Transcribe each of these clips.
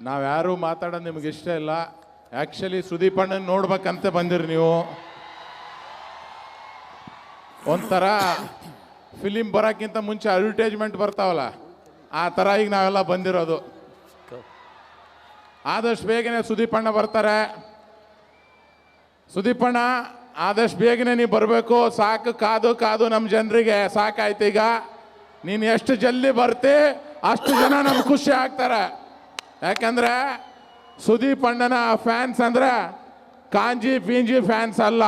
ನಾವ್ಯಾರು ಮಾತಾಡೋದು ನಿಮ್ಗೆ ಇಷ್ಟ ಇಲ್ಲ. ಆ್ಯಕ್ಚುಲಿ ಸುದೀಪ್ ಅಣ್ಣನ ನೋಡ್ಬೇಕಂತ ಬಂದಿರಿ ನೀವು. ಒಂಥರ ಫಿಲಿಮ್ ಬರೋಕ್ಕಿಂತ ಮುಂಚೆ ಅಡ್ವರ್ಟೈಸ್ಮೆಂಟ್ ಬರ್ತಾವಲ್ಲ, ಆ ಥರ ಈಗ ನಾವೆಲ್ಲ ಬಂದಿರೋದು. ಆದಷ್ಟು ಬೇಗನೆ ಸುದೀಪ್ ಅಣ್ಣ ಬರ್ತಾರೆ. ಸುದೀಪ್ ಅಣ್ಣ ಆದಷ್ಟು ಬೇಗನೆ ನೀವು ಬರಬೇಕು. ಸಾಕು ಕಾದು ಕಾದು ನಮ್ಮ ಜನರಿಗೆ ಸಾಕಾಯ್ತು. ಈಗ ನೀನು ಎಷ್ಟು ಜಲ್ದಿ ಬರ್ತಿ ಅಷ್ಟು ಜನ ನಮ್ಗೆ ಖುಷಿ ಆಗ್ತಾರೆ. ಯಾಕಂದ್ರೆ ಸುದೀಪ್ ಅಣ್ಣನ ಫ್ಯಾನ್ಸ್ ಅಂದ್ರೆ ಕಾಂಜಿ ಪಿಂಜಿ ಫ್ಯಾನ್ಸ್ ಅಲ್ಲ.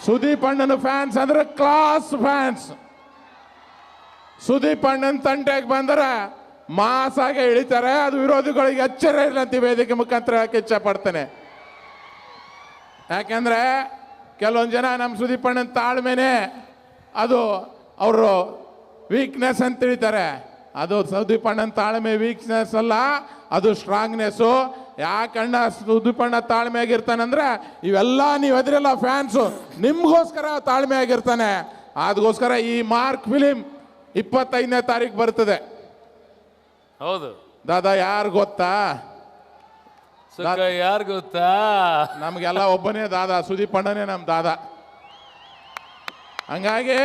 ಸುದೀಪ್ ಅಣ್ಣನ ಫ್ಯಾನ್ಸ್ ಅಂದ್ರೆ ಕ್ಲಾಸ್ ಫ್ಯಾನ್ಸ್. ಸುದೀಪ್ ಅಣ್ಣನ ತಂಟೆಗೆ ಬಂದರೆ ಮಾಸಾಗೆ ಇಳಿತಾರೆ. ಅದು ವಿರೋಧಿಗಳಿಗೆ ಎಚ್ಚರ ಇಲ್ಲ ಅಂತ ವೇದಿಕೆ ಮುಖಾಂತರ ಹೇಳಕ್ಕೆ ಇಚ್ಛೆ ಪಡ್ತೇನೆ. ಯಾಕೆಂದ್ರೆ ಕೆಲವೊಂದು ಜನ ನಮ್ಮ ಸುದೀಪ್ ಅಣ್ಣನ ತಾಳ್ಮೆನೆ ಅದು ಅವರು ವೀಕ್ನೆಸ್ ಅಂತ ತಿಳಿತಾರೆ. ಅದು ಸುದೀಪ್ ಅಣ್ಣನ ತಾಳ್ಮೆ ವೀಕ್ನೆಸ್ ಅಲ್ಲ, ಅದು ಸ್ಟ್ರಾಂಗ್ನೆಸ್ಸು. ಯಾಕಣ್ಣ ಸುದೀಪ್ ಅಣ್ಣ ತಾಳ್ಮೆ ಆಗಿರ್ತಾನಂದ್ರೆ ಇವೆಲ್ಲ ನೀವು ಎದುರೆಲ್ಲ ಫ್ಯಾನ್ಸು ನಿಮ್ಗೋಸ್ಕರ ತಾಳ್ಮೆ ಆಗಿರ್ತಾನೆ. ಅದಕ್ಕೋಸ್ಕರ ಈ ಮಾರ್ಕ್ ಫಿಲಿಮ್ 25ನೇ ತಾರೀಕು ಬರ್ತದೆ. ಹೌದು ದಾದಾ, ಯಾರು ಗೊತ್ತಾ? ಯಾರು ಗೊತ್ತಾ? ನಮಗೆಲ್ಲ ಒಬ್ಬನೇ ದಾದಾ, ಸುದೀಪ್ ಅಣ್ಣನೇ ನಮ್ಮ ದಾದಾ. ಹಂಗಾಗಿ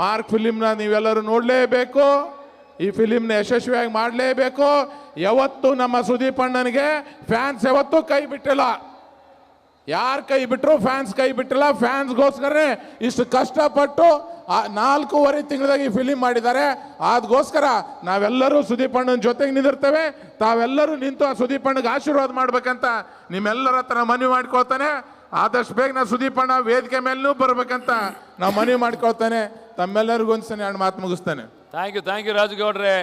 ಮಾರ್ಕ್ ಫಿಲಿಮ್ನ ನೀವೆಲ್ಲರೂ ನೋಡಲೇಬೇಕು. ಈ ಫಿಲಿಮ್ನ ಯಶಸ್ವಿಯಾಗಿ ಮಾಡಲೇಬೇಕು. ಯಾವತ್ತು ನಮ್ಮ ಸುದೀಪ್ ಅಣ್ಣನಿಗೆ ಫ್ಯಾನ್ಸ್ ಯಾವತ್ತೂ ಕೈ ಬಿಟ್ಟಿಲ್ಲ. ಯಾರು ಕೈ ಬಿಟ್ಟರು ಫ್ಯಾನ್ಸ್ ಕೈ ಬಿಟ್ಟಿಲ್ಲ. ಫ್ಯಾನ್ಸ್ಗೋಸ್ಕರನೇ ಇಷ್ಟು ಕಷ್ಟಪಟ್ಟು 4.5 ತಿಂಗಳಾಗಿ ಈ ಫಿಲಿಮ್ ಮಾಡಿದ್ದಾರೆ. ಅದಕ್ಕೋಸ್ಕರ ನಾವೆಲ್ಲರೂ ಸುದೀಪ್ ಅಣ್ಣನ ಜೊತೆಗೆ ನಿಂದಿರ್ತೇವೆ. ತಾವೆಲ್ಲರೂ ನಿಂತು ಆ ಸುದೀಪ್ ಅಣ್ಣಗೆ ಆಶೀರ್ವಾದ ಮಾಡ್ಬೇಕಂತ ನಿಮ್ಮೆಲ್ಲರ ಹತ್ರ ಮನವಿ ಮಾಡ್ಕೊಳ್ತಾನೆ. ಆದಷ್ಟು ಬೇಗ ನಾ ಸುದೀಪ್ ಅಣ್ಣ ವೇದಿಕೆ ಮೇಲೂ ಬರ್ಬೇಕಂತ ನಾವು ಮನವಿ ಮಾಡ್ಕೊಳ್ತಾನೆ. ತಮ್ಮೆಲ್ಲರಿಗೂ ಒಂದ್ಸಲ 2 ಮಾತು ಮುಗಿಸ್ತಾನೆ. Thank you ರಾಜುಗೌಡ್ರೆ.